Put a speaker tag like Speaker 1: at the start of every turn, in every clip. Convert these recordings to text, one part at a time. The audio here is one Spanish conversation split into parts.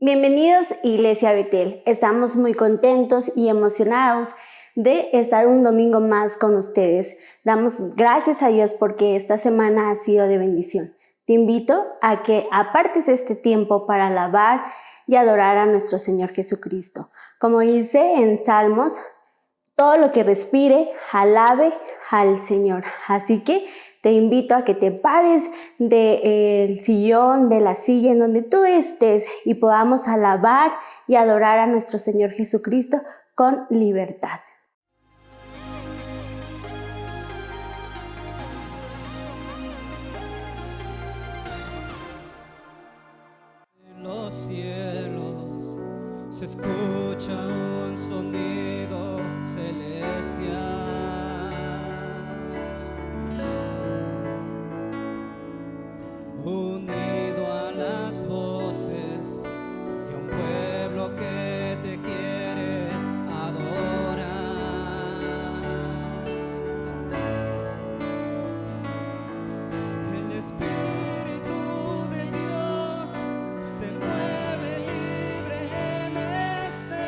Speaker 1: Bienvenidos Iglesia Betel. Estamos muy contentos y emocionados de estar un domingo más con ustedes. Damos gracias a Dios porque esta semana ha sido de bendición. Te invito a que apartes este tiempo para alabar y adorar a nuestro Señor Jesucristo. Como dice en Salmos, todo lo que respire, alabe al Señor. Así que te invito a que te pares del sillón, de la silla en donde tú estés y podamos alabar y adorar a nuestro Señor Jesucristo con libertad.
Speaker 2: En los cielos se escucha un sonido celestial. Unido a las voces de un pueblo que te quiere adorar. El Espíritu de Dios se mueve libre en este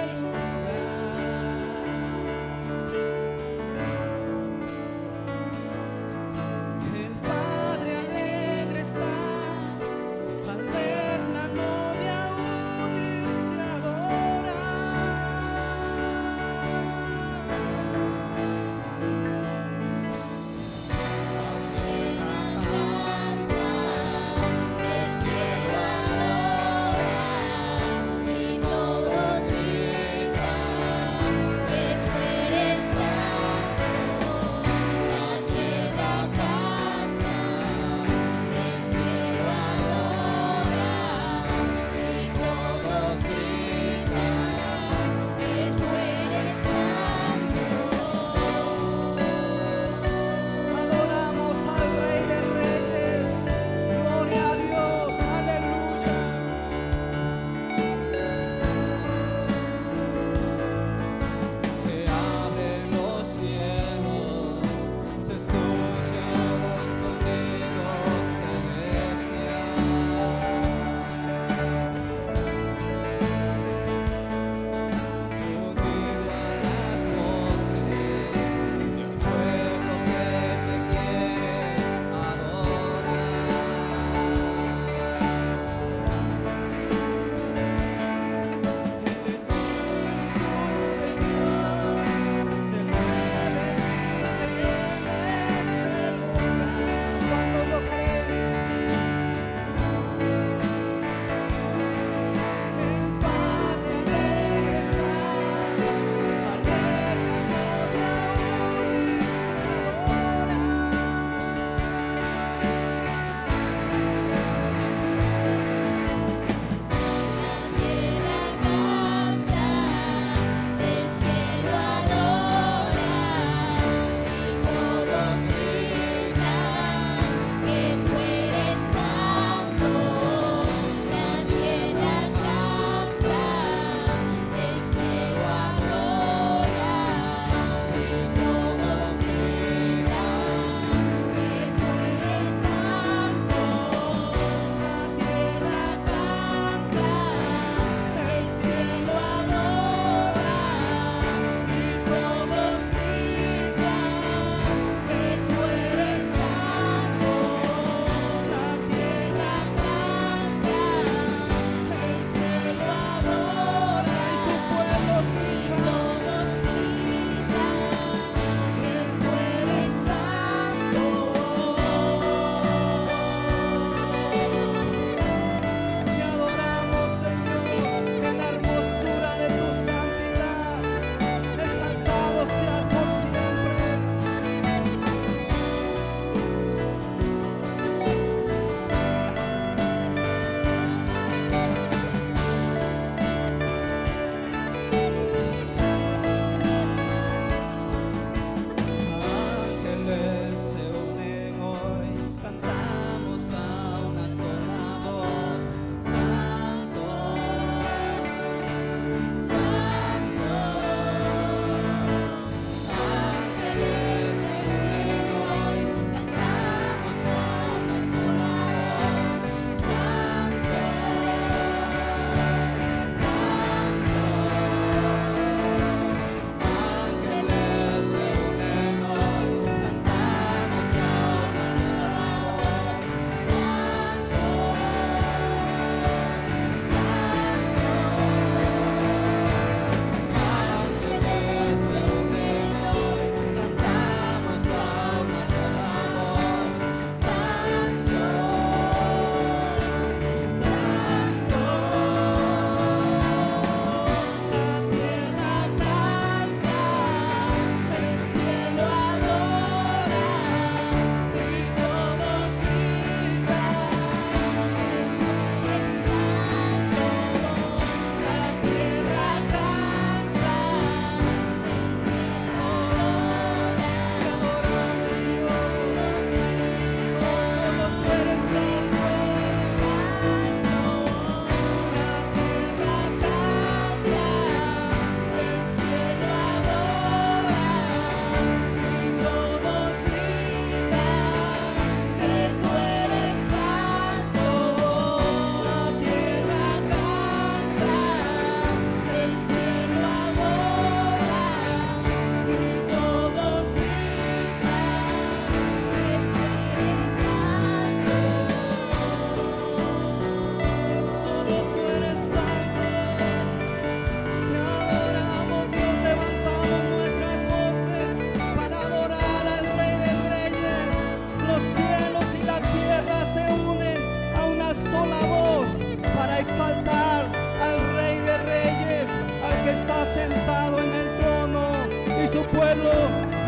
Speaker 2: exaltar al Rey de Reyes, al que está sentado en el trono, y su pueblo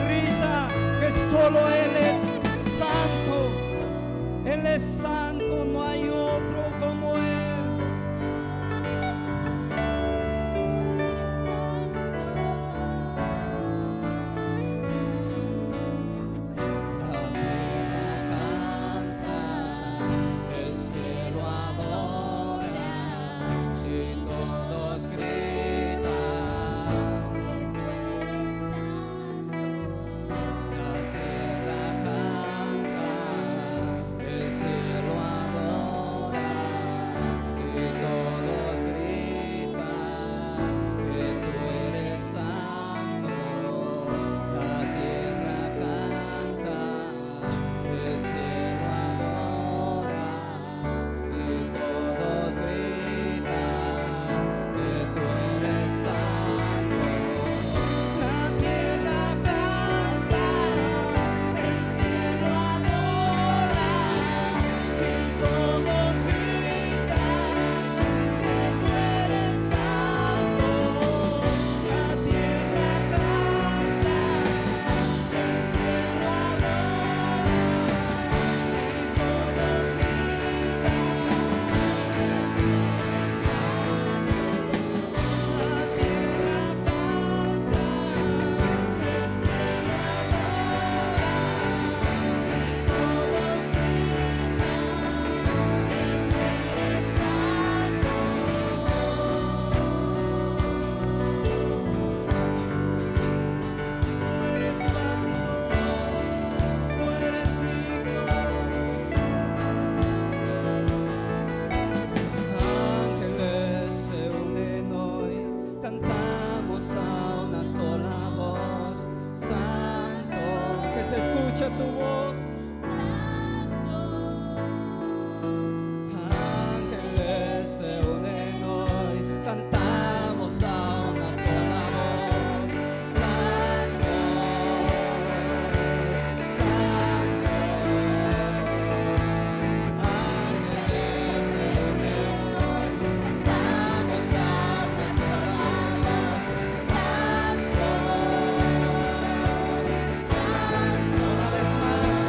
Speaker 2: grita que solo Él es santo. Él es santo, no hay otro como Él. Tu voz, ángeles se unen hoy, cantamos a una sola voz, santo, santo. Ángeles se unen hoy, cantamos a una sola voz, santo, santo. Una vez más.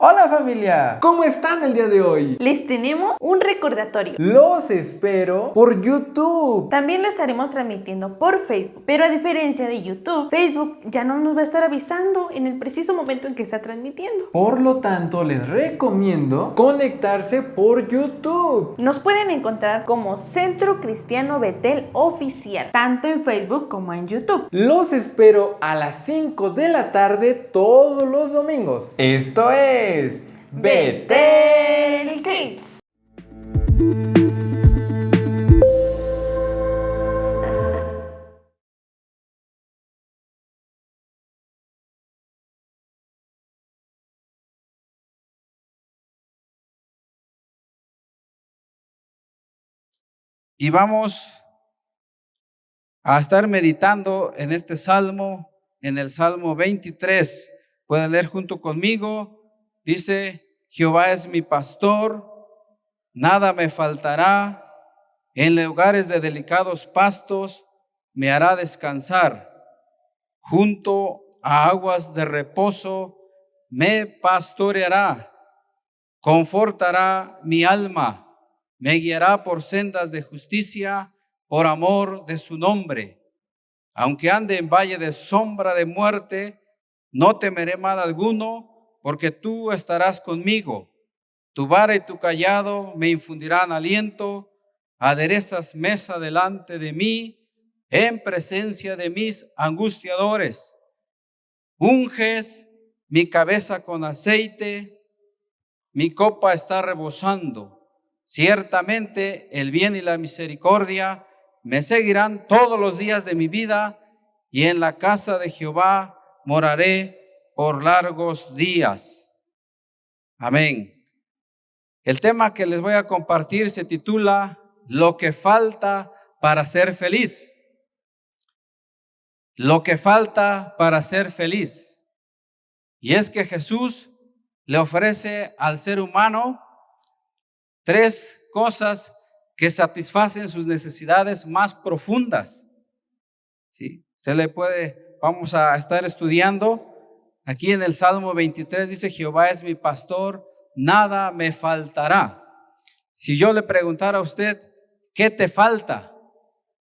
Speaker 3: Hola familia, ¿cómo están el día de hoy?
Speaker 4: Les tenemos un recordatorio.
Speaker 3: Los espero por YouTube.
Speaker 4: También lo estaremos transmitiendo por Facebook, pero a diferencia de YouTube, Facebook ya no nos va a estar avisando en el preciso momento en que está transmitiendo.
Speaker 3: Por lo tanto, les recomiendo conectarse por YouTube.
Speaker 4: Nos pueden encontrar como Centro Cristiano Betel Oficial, tanto en Facebook como en YouTube.
Speaker 3: Los espero a las 5 de la tarde todos los domingos. Esto es
Speaker 4: Betel Kids.
Speaker 5: Y vamos a estar meditando en este salmo, en el Salmo 23. Pueden leer junto conmigo. Dice: Jehová es mi pastor, nada me faltará. En lugares de delicados pastos me hará descansar. Junto a aguas de reposo me pastoreará. Confortará mi alma. Me guiará por sendas de justicia, por amor de su nombre. Aunque ande en valle de sombra de muerte, no temeré mal alguno, porque tú estarás conmigo. Tu vara y tu cayado me infundirán aliento. Aderezas mesa delante de mí, en presencia de mis angustiadores. Unges mi cabeza con aceite, mi copa está rebosando. Ciertamente el bien y la misericordia me seguirán todos los días de mi vida, y en la casa de Jehová moraré por largos días. Amén. El tema que les voy a compartir se titula Lo que falta para ser feliz. Lo que falta para ser feliz. Y es que Jesús le ofrece al ser humano 3 cosas que satisfacen sus necesidades más profundas. ¿Sí? Vamos a estar estudiando. Aquí en el Salmo 23 dice: Jehová es mi pastor, nada me faltará. Si yo le preguntara a usted, ¿qué te falta?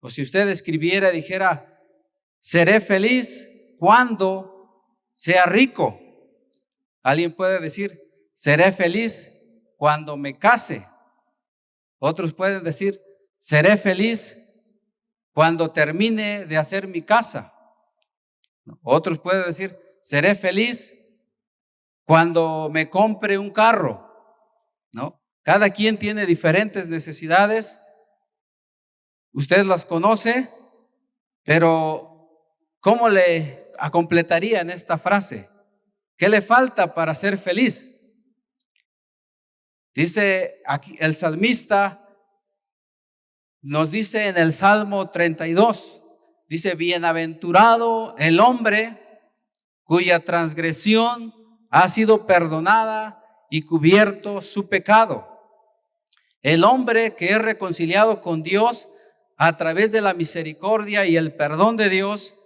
Speaker 5: O si usted escribiera y dijera, seré feliz cuando sea rico. Alguien puede decir, seré feliz cuando me case. Otros pueden decir, seré feliz cuando termine de hacer mi casa. Otros pueden decir, seré feliz cuando me compre un carro, ¿no? Cada quien tiene diferentes necesidades. Usted las conoce, pero ¿cómo le completaría en esta frase? ¿Qué le falta para ser feliz? Dice aquí el salmista, nos dice en el Salmo 32, dice, bienaventurado el hombre cuya transgresión ha sido perdonada y cubierto su pecado. El hombre que es reconciliado con Dios a través de la misericordia y el perdón de Dios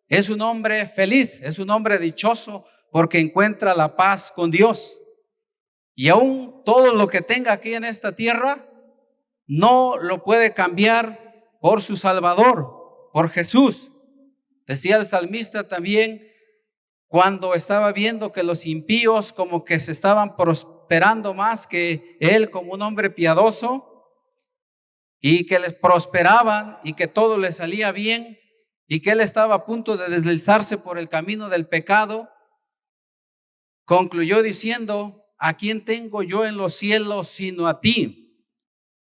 Speaker 5: es un hombre feliz, es un hombre dichoso porque encuentra la paz con Dios. Y aún todo lo que tenga aquí en esta tierra no lo puede cambiar por su Salvador, por Jesús. Decía el salmista también, cuando estaba viendo que los impíos como que se estaban prosperando más que él como un hombre piadoso, y que les prosperaban y que todo les salía bien, y que él estaba a punto de deslizarse por el camino del pecado, concluyó diciendo, ¿a quién tengo yo en los cielos sino a ti?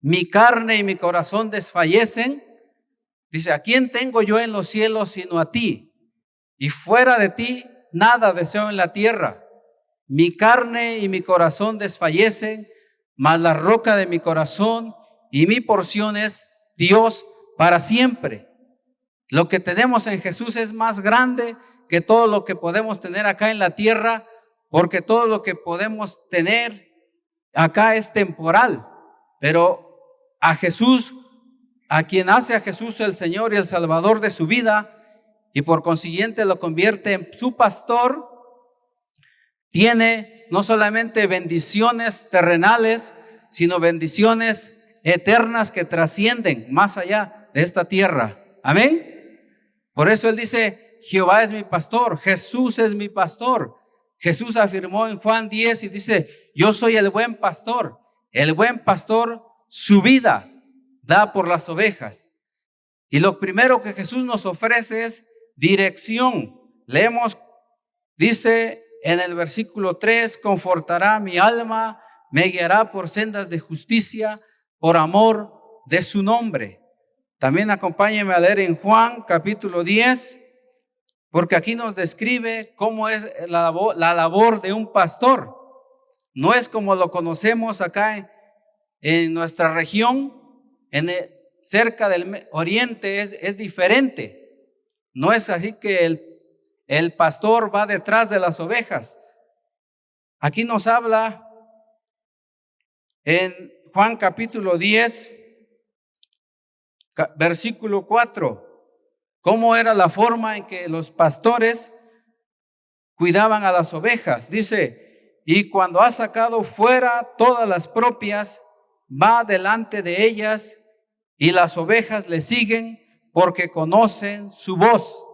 Speaker 5: Mi carne y mi corazón desfallecen. Dice, ¿a quién tengo yo en los cielos sino a ti? Y fuera de ti nada deseo en la tierra. Mi carne y mi corazón desfallecen, mas la roca de mi corazón y mi porción es Dios para siempre. Lo que tenemos en Jesús es más grande que todo lo que podemos tener acá en la tierra, porque todo lo que podemos tener acá es temporal, pero a Jesús, a quien hace a Jesús el Señor y el Salvador de su vida, y por consiguiente lo convierte en su pastor, tiene no solamente bendiciones terrenales, sino bendiciones eternas que trascienden más allá de esta tierra. Amén. Por eso él dice, Jehová es mi pastor, Jesús es mi pastor. Jesús afirmó en Juan 10 y dice, yo soy el buen pastor. El buen pastor su vida da por las ovejas. Y lo primero que Jesús nos ofrece es dirección. Leemos, dice en el versículo 3, confortará mi alma, me guiará por sendas de justicia, por amor de su nombre. También acompáñenme a leer en Juan capítulo 10, porque aquí nos describe cómo es la labor de un pastor. No es como lo conocemos acá en nuestra región, cerca del oriente es diferente. No es así que el pastor va detrás de las ovejas. Aquí nos habla en Juan capítulo 10, versículo 4, cómo era la forma en que los pastores cuidaban a las ovejas. Dice, y cuando ha sacado fuera todas las propias, va delante de ellas y las ovejas le siguen porque conocen su voz.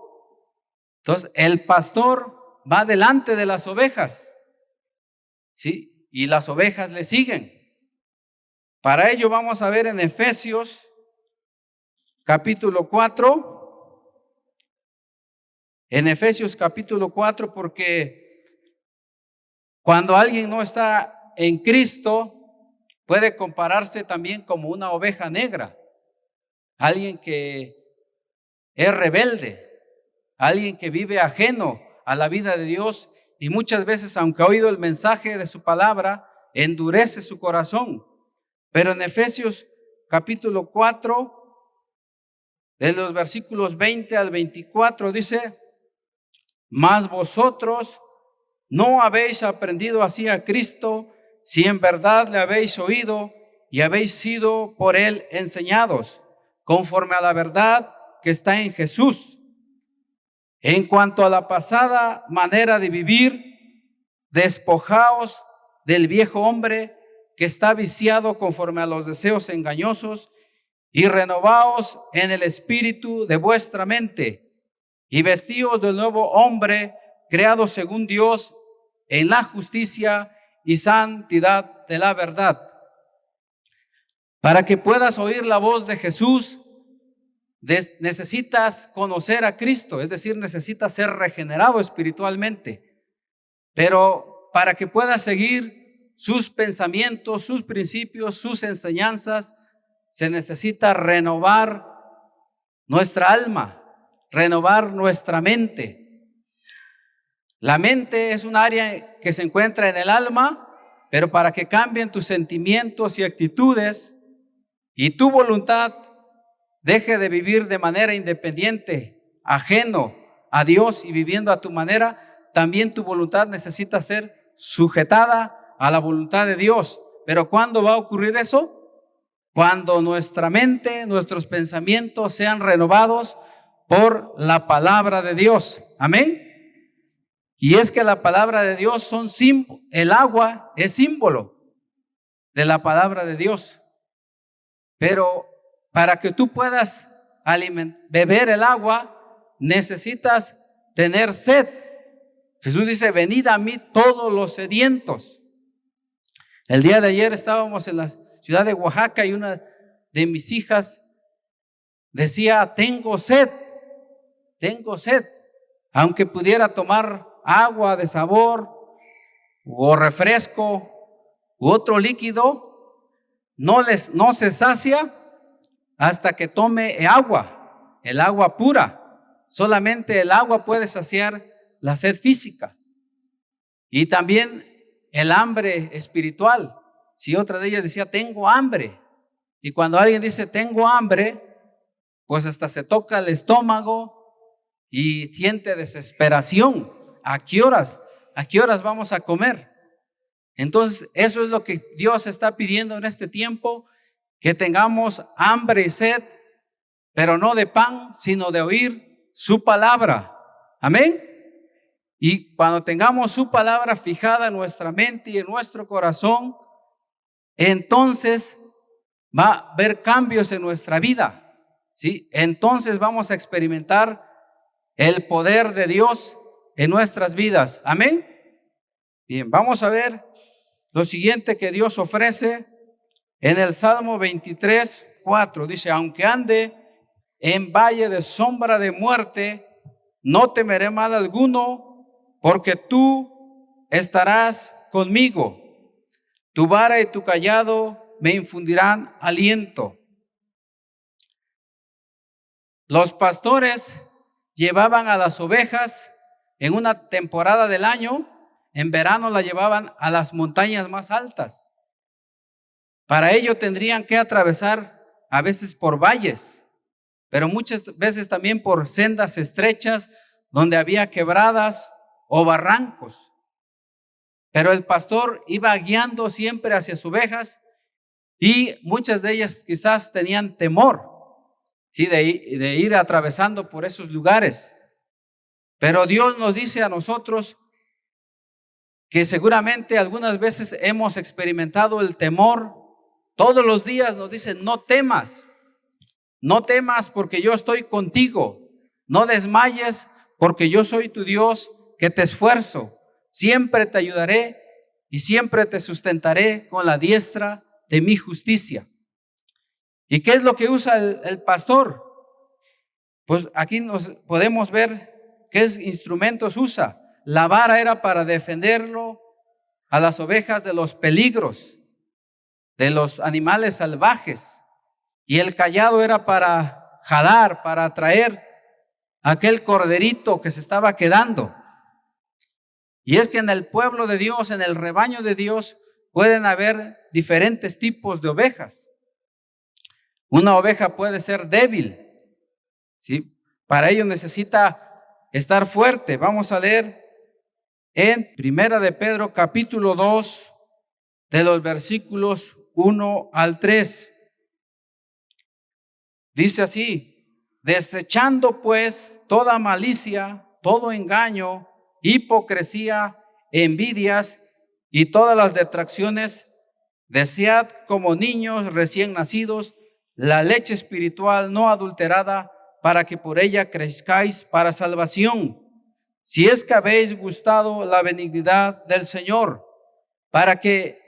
Speaker 5: Entonces, el pastor va delante de las ovejas, ¿sí? Y las ovejas le siguen. Para ello vamos a ver en Efesios capítulo 4. En Efesios capítulo 4, porque cuando alguien no está en Cristo, puede compararse también como una oveja negra. Alguien que es rebelde, alguien que vive ajeno a la vida de Dios y muchas veces, aunque ha oído el mensaje de su palabra, endurece su corazón. Pero en Efesios capítulo 4, de los versículos 20 al 24, dice, mas vosotros no habéis aprendido así a Cristo, si en verdad le habéis oído y habéis sido por él enseñados, conforme a la verdad que está en Jesús. En cuanto a la pasada manera de vivir, despojaos del viejo hombre que está viciado conforme a los deseos engañosos, y renovaos en el espíritu de vuestra mente, y vestíos del nuevo hombre, creado según Dios, en la justicia y santidad de la verdad. Para que puedas oír la voz de Jesús, necesitas conocer a Cristo, es decir, necesitas ser regenerado espiritualmente. Pero para que puedas seguir sus pensamientos, sus principios, sus enseñanzas, se necesita renovar nuestra alma, renovar nuestra mente. La mente es un área que se encuentra en el alma, pero para que cambien tus sentimientos y actitudes y tu voluntad deje de vivir de manera independiente, ajeno a Dios y viviendo a tu manera, también tu voluntad necesita ser sujetada a la voluntad de Dios. Pero ¿cuándo va a ocurrir eso? Cuando nuestra mente, nuestros pensamientos sean renovados por la palabra de Dios. Amén. Y es que la palabra de Dios el agua es símbolo de la palabra de Dios. Pero para que tú puedas beber el agua, necesitas tener sed. Jesús dice: venid a mí todos los sedientos. El día de ayer estábamos en la ciudad de Oaxaca y una de mis hijas decía: tengo sed, aunque pudiera tomar agua de sabor o refresco u otro líquido, no se sacia hasta que tome agua, el agua pura. Solamente el agua puede saciar la sed física y también el hambre espiritual. Si otra de ellas decía: tengo hambre, y cuando alguien dice tengo hambre, pues hasta se toca el estómago y siente desesperación. ¿A qué horas vamos a comer? Entonces eso es lo que Dios está pidiendo en este tiempo, que tengamos hambre y sed, pero no de pan, sino de oír su palabra. Amén. Y cuando tengamos su palabra fijada en nuestra mente y en nuestro corazón, entonces va a haber cambios en nuestra vida, ¿sí? Entonces vamos a experimentar el poder de Dios en nuestras vidas. Amén. Bien, vamos a ver lo siguiente que Dios ofrece en el Salmo 23:4. Dice: aunque ande en valle de sombra de muerte, no temeré mal alguno, porque tú estarás conmigo. Tu vara y tu cayado me infundirán aliento. Los pastores llevaban a las ovejas en una temporada del año, en verano la llevaban a las montañas más altas. Para ello tendrían que atravesar a veces por valles, pero muchas veces también por sendas estrechas donde había quebradas o barrancos. Pero el pastor iba guiando siempre hacia sus ovejas y muchas de ellas quizás tenían temor, ¿sí?, de ir atravesando por esos lugares. Pero Dios nos dice a nosotros que seguramente algunas veces hemos experimentado el temor. Todos los días nos dicen: no temas porque yo estoy contigo. No desmayes porque yo soy tu Dios que te esfuerzo. Siempre te ayudaré y siempre te sustentaré con la diestra de mi justicia. ¿Y qué es lo que usa el pastor? Pues aquí nos podemos ver qué instrumentos usa. La vara era para defenderlo a las ovejas de los peligros, de los animales salvajes, y el cayado era para jalar, para atraer aquel corderito que se estaba quedando. Y es que en el pueblo de Dios, en el rebaño de Dios, pueden haber diferentes tipos de ovejas. Una oveja puede ser débil, ¿sí? Para ello necesita estar fuerte. Vamos a leer en Primera de Pedro capítulo 2, de los versículos 1 al 3. Dice así: desechando pues toda malicia, todo engaño, hipocresía, envidias y todas las detracciones, desead como niños recién nacidos la leche espiritual no adulterada, para que por ella crezcáis para salvación, si es que habéis gustado la benignidad del Señor. Para que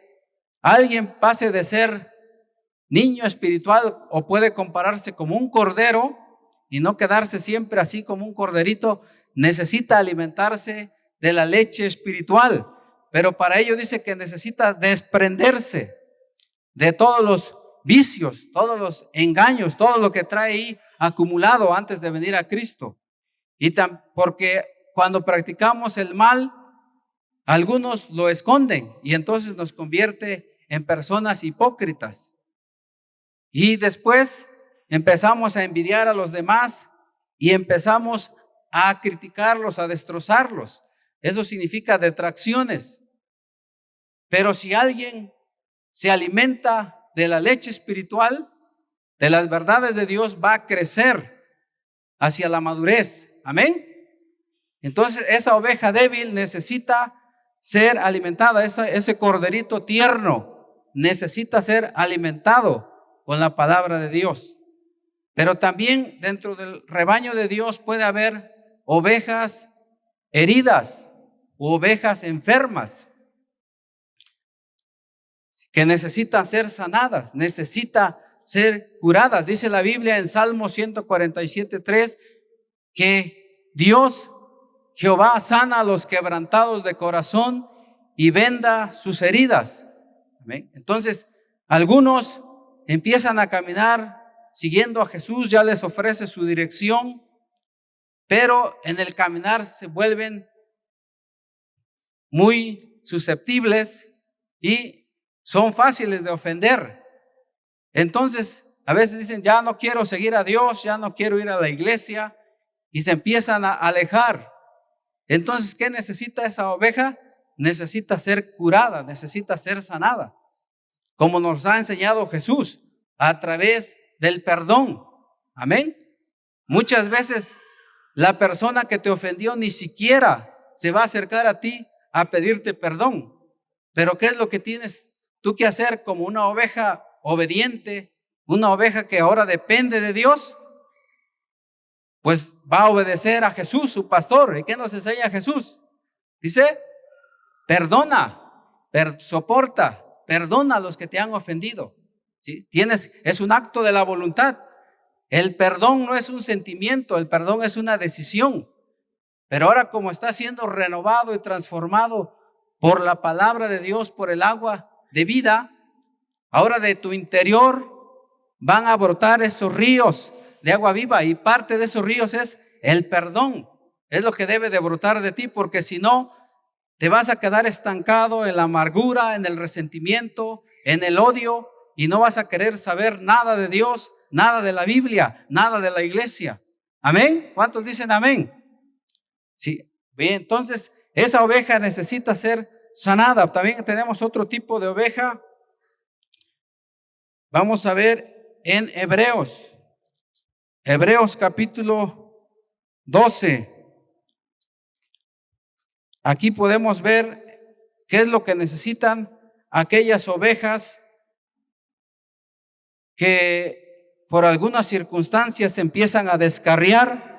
Speaker 5: alguien pase de ser niño espiritual, o puede compararse como un cordero y no quedarse siempre así como un corderito, necesita alimentarse de la leche espiritual. Pero para ello dice que necesita desprenderse de todos los vicios, todos los engaños, todo lo que trae ahí acumulado antes de venir a Cristo. Y porque cuando practicamos el mal, algunos lo esconden y entonces nos convierte en personas hipócritas. Y después empezamos a envidiar a los demás y empezamos a criticarlos, a destrozarlos. Eso significa detracciones. Pero si alguien se alimenta de la leche espiritual, de las verdades de Dios, va a crecer hacia la madurez. Amén. Entonces esa oveja débil necesita ser alimentada, ese corderito tierno necesita ser alimentado con la palabra de Dios. Pero también dentro del rebaño de Dios puede haber ovejas heridas u ovejas enfermas que necesitan ser sanadas, necesitan ser curadas. Dice la Biblia en Salmo 147:3 que Dios, Jehová, sana a los quebrantados de corazón y venda sus heridas. ¿Amén? Entonces, algunos empiezan a caminar siguiendo a Jesús, ya les ofrece su dirección, pero en el caminar se vuelven muy susceptibles y son fáciles de ofender. Entonces, a veces dicen, ya no quiero seguir a Dios, ya no quiero ir a la iglesia, y se empiezan a alejar. Entonces, ¿qué necesita esa oveja? Necesita ser curada, necesita ser sanada, como nos ha enseñado Jesús, a través del perdón. Amén. Muchas veces la persona que te ofendió ni siquiera se va a acercar a ti a pedirte perdón. Pero ¿qué es lo que tienes tú que hacer como una oveja obediente, una oveja que ahora depende de Dios? Pues va a obedecer a Jesús, su pastor. ¿Y qué nos enseña Jesús? Dice, perdona, soporta, perdona a los que te han ofendido. ¿Sí? Es un acto de la voluntad. El perdón no es un sentimiento, el perdón es una decisión. Pero ahora, como está siendo renovado y transformado por la palabra de Dios, por el agua de vida, ahora de tu interior van a brotar esos ríos de agua viva, y parte de esos ríos es el perdón. Es lo que debe de brotar de ti, porque si no, te vas a quedar estancado en la amargura, en el resentimiento, en el odio, y no vas a querer saber nada de Dios, nada de la Biblia, nada de la iglesia. ¿Amén? ¿Cuántos dicen amén? Sí. Bien, entonces esa oveja necesita ser sanada. También tenemos otro tipo de oveja. Vamos a ver en Hebreos capítulo 12. Aquí podemos ver qué es lo que necesitan aquellas ovejas que por algunas circunstancias empiezan a descarriar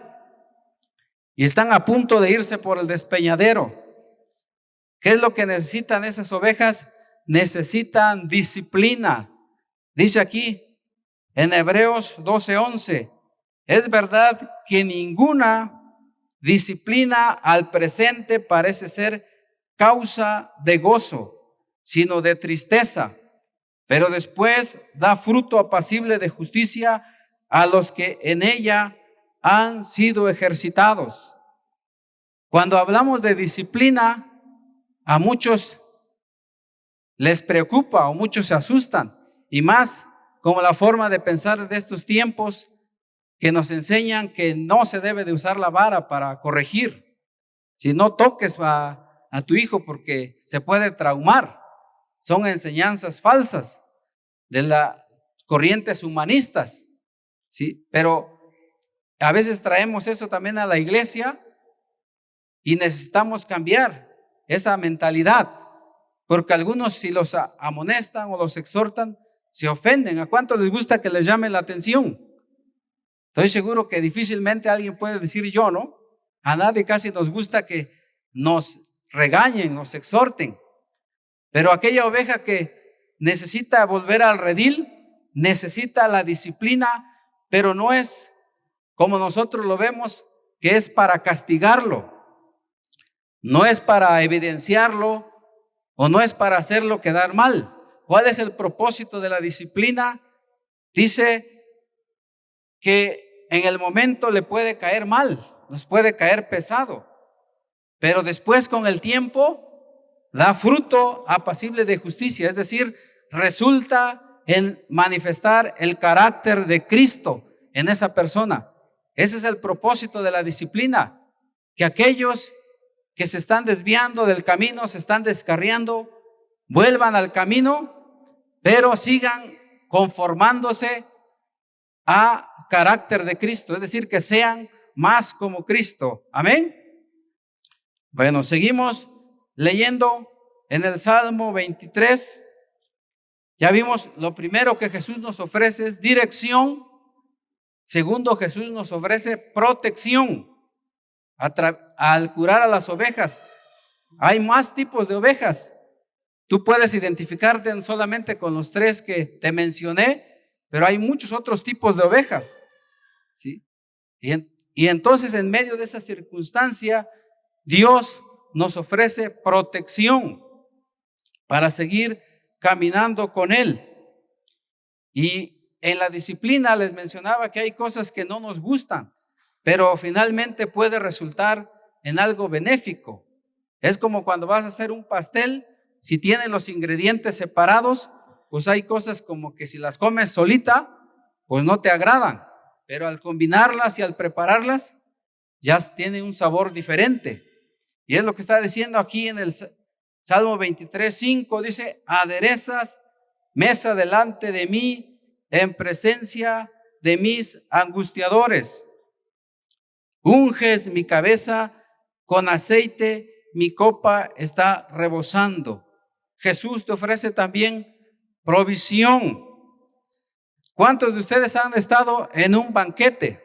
Speaker 5: y están a punto de irse por el despeñadero. ¿Qué es lo que necesitan esas ovejas? Necesitan disciplina. Dice aquí en Hebreos 12:11, es verdad que ninguna disciplina al presente parece ser causa de gozo, sino de tristeza, pero después da fruto apacible de justicia a los que en ella han sido ejercitados. Cuando hablamos de disciplina, a muchos les preocupa o muchos se asustan, y más como la forma de pensar de estos tiempos que nos enseñan que no se debe de usar la vara para corregir. Si no toques a tu hijo porque se puede traumar. Son enseñanzas falsas de las corrientes humanistas, ¿sí? Pero a veces traemos eso también a la iglesia y necesitamos cambiar esa mentalidad. porque algunos si los amonestan o los exhortan, se ofenden. ¿A cuánto les gusta que les llame la atención? Estoy seguro que difícilmente alguien puede decir yo, ¿no? A nadie casi nos gusta que nos regañen, nos exhorten. Pero aquella oveja que necesita volver al redil, necesita la disciplina, pero no es como nosotros lo vemos, que es para castigarlo, no es para evidenciarlo o no es para hacerlo quedar mal. ¿Cuál es el propósito de la disciplina? Dice que en el momento le puede caer mal, nos puede caer pesado, pero después con el tiempo da fruto apacible de justicia, es decir, resulta en manifestar el carácter de Cristo en esa persona. Ese es el propósito de la disciplina, que aquellos que se están desviando del camino, se están descarriando, vuelvan al camino, pero sigan conformándose a carácter de Cristo, es decir, que sean más como Cristo. Amén. Bueno, seguimos leyendo en el Salmo 23. Ya vimos, lo primero que Jesús nos ofrece es dirección. Segundo, Jesús nos ofrece protección al curar a las ovejas. Hay más tipos de ovejas. Tú puedes identificarte solamente con los 3 que te mencioné, pero hay muchos otros tipos de ovejas, ¿sí? Y entonces en medio de esa circunstancia, Dios nos ofrece protección para seguir caminando con Él. Y en la disciplina les mencionaba que hay cosas que no nos gustan, pero finalmente puede resultar en algo benéfico. Es como cuando vas a hacer un pastel, si tienen los ingredientes separados, pues hay cosas como que si las comes solita, pues no te agradan, pero al combinarlas y al prepararlas, ya tiene un sabor diferente. Y es lo que está diciendo aquí en el Salmo 23:5, dice: aderezas mesa delante de mí en presencia de mis angustiadores. Unges mi cabeza con aceite, mi copa está rebosando. Jesús te ofrece también provisión. ¿Cuántos de ustedes han estado en un banquete?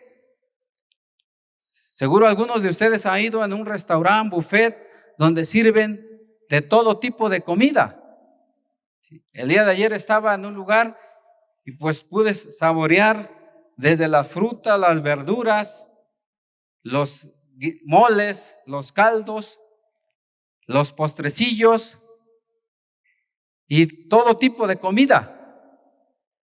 Speaker 5: Seguro algunos de ustedes han ido en un restaurante, buffet, donde sirven de todo tipo de comida. El día de ayer estaba en un lugar y pues pude saborear desde las frutas, las verduras, los moles, los caldos, los postrecillos y todo tipo de comida.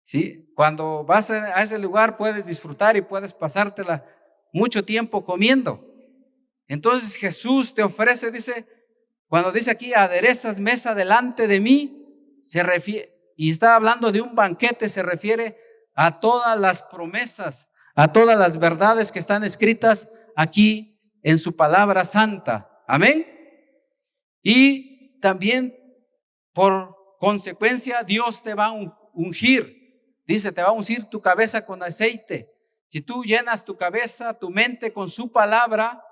Speaker 5: ¿Sí? Cuando vas a ese lugar puedes disfrutar y puedes pasártela mucho tiempo comiendo. Entonces Jesús te ofrece, dice, cuando dice aquí aderezas mesa delante de mí, se refiere, y está hablando de un banquete, se refiere a todas las promesas, a todas las verdades que están escritas aquí en su palabra santa. Amén. Y también por consecuencia Dios te va a ungir. Dice, te va a ungir tu cabeza con aceite. Si tú llenas tu cabeza, tu mente con su palabra,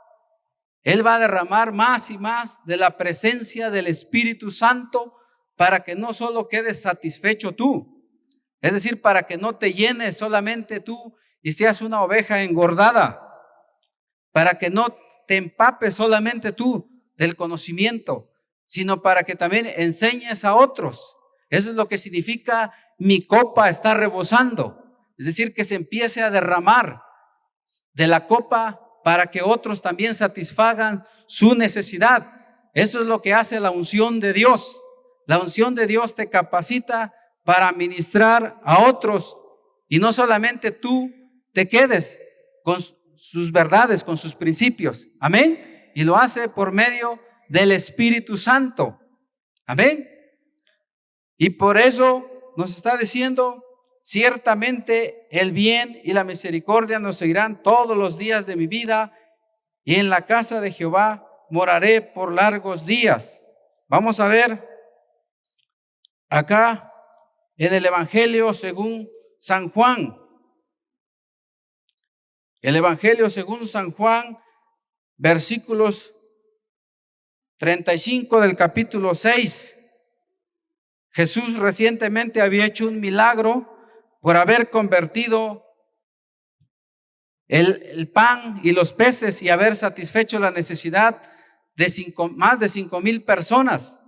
Speaker 5: Él va a derramar más y más de la presencia del Espíritu Santo para que no solo quedes satisfecho tú, es decir, para que no te llenes solamente tú y seas una oveja engordada, para que no te empapes solamente tú del conocimiento, sino para que también enseñes a otros. Eso es lo que significa mi copa está rebosando, es decir, que se empiece a derramar de la copa para que otros también satisfagan su necesidad. Eso es lo que hace la unción de Dios. La unción de Dios te capacita para ministrar a otros y no solamente tú te quedes con sus verdades, con sus principios. Amén. Y lo hace por medio del Espíritu Santo. Amén. Y por eso nos está diciendo: ciertamente el bien y la misericordia nos seguirán todos los días de mi vida, y en la casa de Jehová moraré por largos días. Vamos a ver acá en el Evangelio según San Juan. El Evangelio según San Juan, versículos 35 del capítulo 6. Jesús recientemente había hecho un milagro por haber convertido el pan y los peces y haber satisfecho la necesidad de más de 5,000 personas.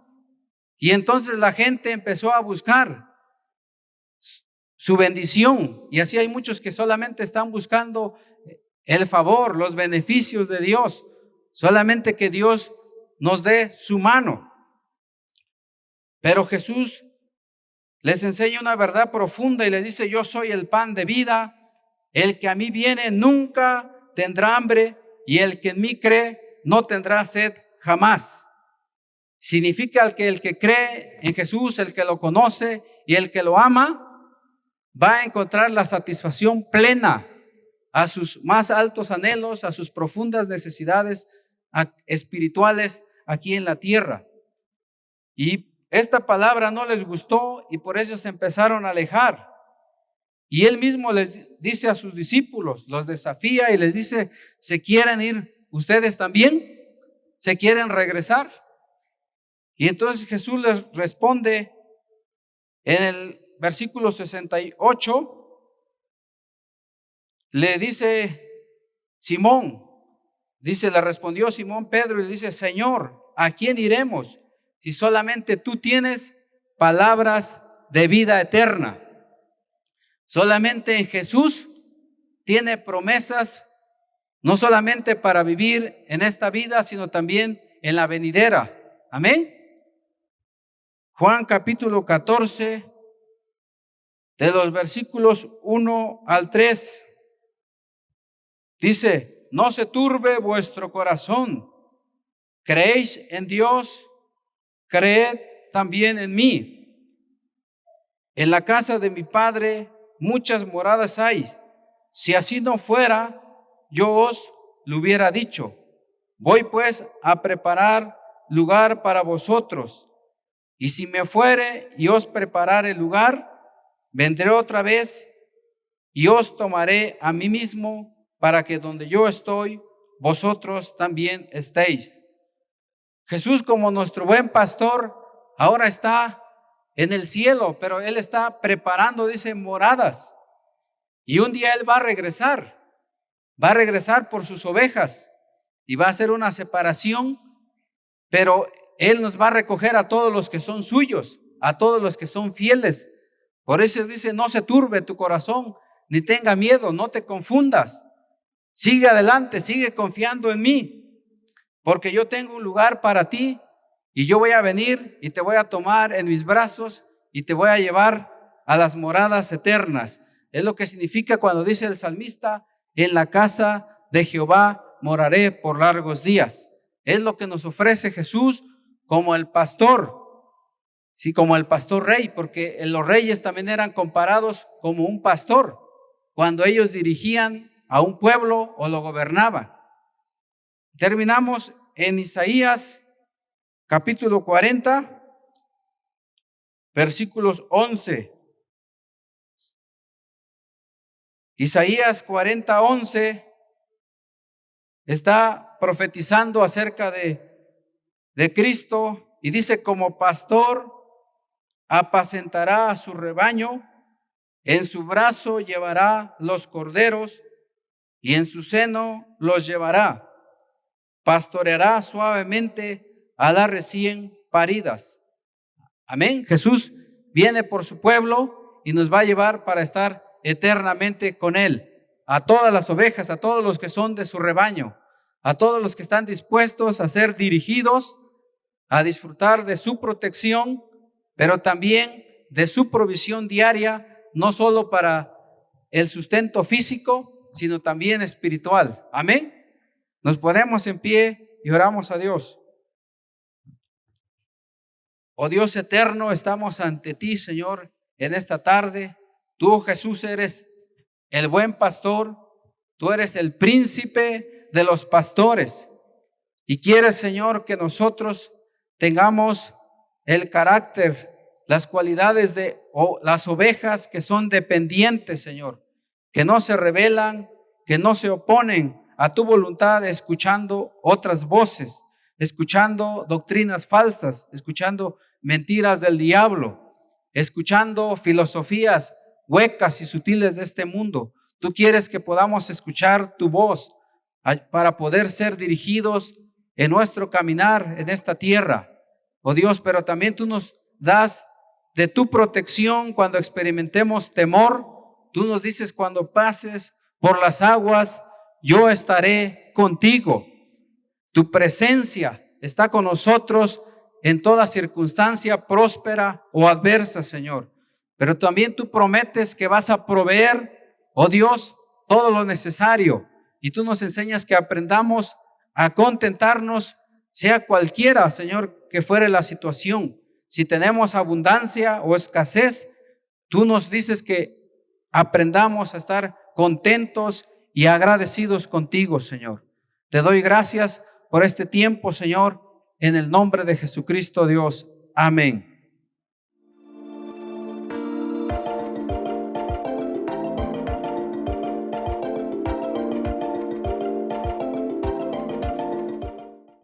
Speaker 5: Y entonces la gente empezó a buscar su bendición. Y así hay muchos que solamente están buscando el favor, los beneficios de Dios. Solamente que Dios nos dé su mano. Pero Jesús les enseña una verdad profunda y les dice: yo soy el pan de vida. El que a mí viene nunca tendrá hambre, y el que en mí cree no tendrá sed jamás. Significa que el que cree en Jesús, el que lo conoce y el que lo ama, va a encontrar la satisfacción plena a sus más altos anhelos, a sus profundas necesidades espirituales aquí en la tierra. Y esta palabra no les gustó y por eso se empezaron a alejar. Y él mismo les dice a sus discípulos, los desafía y les dice: ¿se quieren ir ustedes también? ¿Se quieren regresar? Y entonces Jesús les responde en el versículo 68, le dice Simón, le respondió Simón Pedro y le dice: Señor, ¿a quién iremos si solamente tú tienes palabras de vida eterna? Solamente en Jesús tiene promesas, no solamente para vivir en esta vida, sino también en la venidera. Amén. Juan capítulo 14, de los versículos 1 al 3, dice: no se turbe vuestro corazón, creéis en Dios, creed también en mí. En la casa de mi Padre muchas moradas hay. Si así no fuera, yo os lo hubiera dicho. Voy pues a preparar lugar para vosotros. Y si me fuere y os preparare el lugar, vendré otra vez y os tomaré a mí mismo, para que donde yo estoy, vosotros también estéis. Jesús, como nuestro buen pastor, ahora está en el cielo, pero Él está preparando, dice, moradas. Y un día Él va a regresar por sus ovejas y va a hacer una separación, pero Él nos va a recoger a todos los que son suyos, a todos los que son fieles. Por eso dice: no se turbe tu corazón, ni tenga miedo, no te confundas. Sigue adelante, sigue confiando en mí, porque yo tengo un lugar para ti y yo voy a venir y te voy a tomar en mis brazos y te voy a llevar a las moradas eternas. Es lo que significa cuando dice el salmista: en la casa de Jehová moraré por largos días. Es lo que nos ofrece Jesús como el pastor, sí, como el pastor rey, porque los reyes también eran comparados como un pastor cuando ellos dirigían a un pueblo o lo gobernaban. Terminamos en Isaías capítulo 40, versículos 11. Isaías 40, 11 está profetizando acerca de Cristo y dice: como pastor apacentará a su rebaño, en su brazo llevará los corderos y en su seno los llevará. Pastoreará suavemente a las recién paridas. Amén. Jesús viene por su pueblo y nos va a llevar para estar eternamente con Él. A todas las ovejas, a todos los que son de su rebaño, a todos los que están dispuestos a ser dirigidos, a disfrutar de su protección, pero también de su provisión diaria, no solo para el sustento físico, sino también espiritual. Amén. Nos ponemos en pie y oramos a Dios. Oh Dios eterno, estamos ante ti, Señor, en esta tarde. Tú, Jesús, eres el buen pastor. Tú eres el príncipe de los pastores. Y quieres, Señor, que nosotros tengamos el carácter, las cualidades de las ovejas que son dependientes, Señor, que no se rebelan, que no se oponen a tu voluntad, escuchando otras voces, escuchando doctrinas falsas, escuchando mentiras del diablo. escuchando filosofías huecas y sutiles de este mundo. Tú quieres que podamos escuchar tu voz para poder ser dirigidos en nuestro caminar en esta tierra. Oh Dios, pero también tú nos das de tu protección cuando experimentemos temor. Tú nos dices, cuando pases por las aguas, yo estaré contigo. Tu presencia está con nosotros en toda circunstancia próspera o adversa, Señor. Pero también tú prometes que vas a proveer, oh Dios, todo lo necesario. Y tú nos enseñas que aprendamos a contentarnos, sea cualquiera, Señor, que fuere la situación. Si tenemos abundancia o escasez, tú nos dices que aprendamos a estar contentos y agradecidos contigo, Señor. Te doy gracias por este tiempo, Señor, en el nombre de Jesucristo, Dios. Amén.